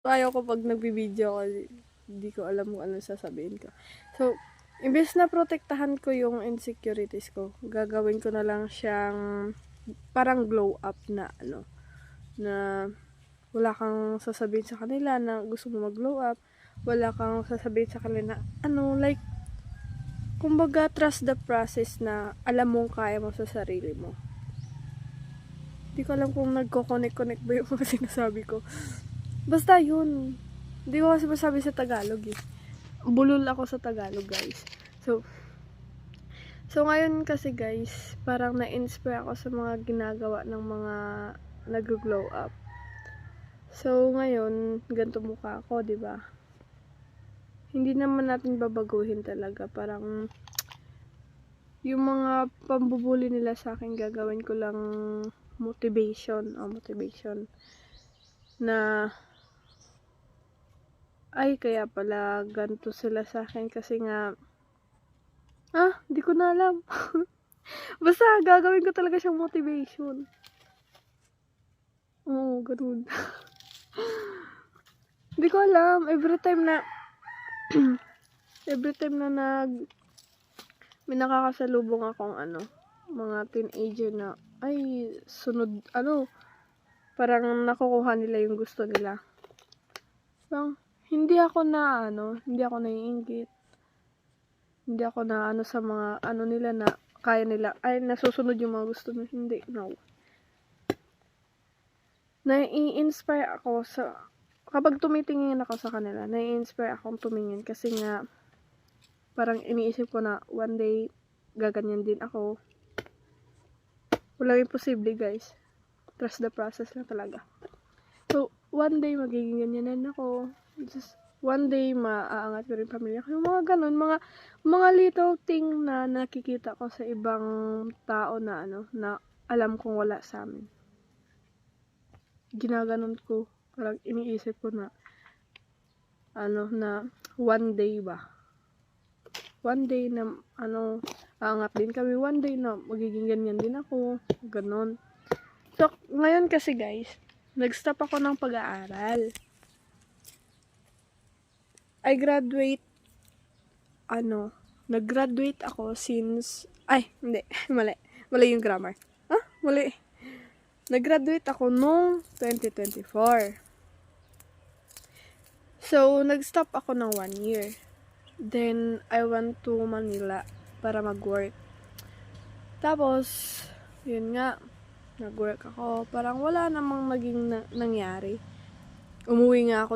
Ayaw ko pag nagbibideo ako, hindi ko alam kung ano sasabihin ko. So, imbes na protektahan ko yung insecurities ko, gagawin ko na lang siyang parang glow up na na wala kang sasabihin sa kanila na gusto mo mag-glow up, wala kang sasabihin sa kanila na like, kumbaga trust the process na alam mong kaya mo sa sarili mo. Hindi ko alam kung nagko-connect ba yung mga sinasabi ko. Basta yun. Hindi ko kasi masabi sa Tagalog eh. Bulol ako sa Tagalog, guys. So ngayon kasi guys, parang na-inspire ako sa mga ginagawa ng mga nag-glow up. So ngayon, ganito mukha ako, 'di ba? Hindi naman natin babaguhin talaga. Parang yung mga pambubuli nila sa akin, gagawin ko lang motivation na ay kaya pala ganito sila sa akin kasi nga di ko na alam. Basta gagawin ko talaga siyang motivation. Oo, ganun. Hindi ko alam, every time na may nakakasalubong akong mga teenager na ay sunod parang nakukuha nila yung gusto nila. Parang hindi ako naiinggit. Hindi ako na sa mga nila na kaya nila, ay nasusunod yung mga gusto nila. Hindi, no. Nai-inspire ako kapag tumitingin ako sa kanila, nai-inspire akong tumingin kasi nga parang iniisip ko na one day gaganyan din ako. Walang imposible, guys. Trust the process lang talaga. So, one day magiging ganyanan ako. Just one day maaangat ko rin pamilya ko. Yung mga ganun, mga little thing na nakikita ko sa ibang tao na na alam kong wala sa amin. Ginaganon ko. Parang iniisip ko na na one day ba? One day na aangat din kami. One day na magiging ganyan din ako. Ganon. So, ngayon kasi guys, nag-stop ako ng pag-aaral. Nag-graduate ako since, hindi, mali yung grammar. Mali. Nag-graduate ako nung 2024. So, nag-stop ako ng 1 year. Then, I went to Manila para mag-work. Tapos, yun nga, nag-work ako. Parang wala namang naging nangyari. Umuwi nga ako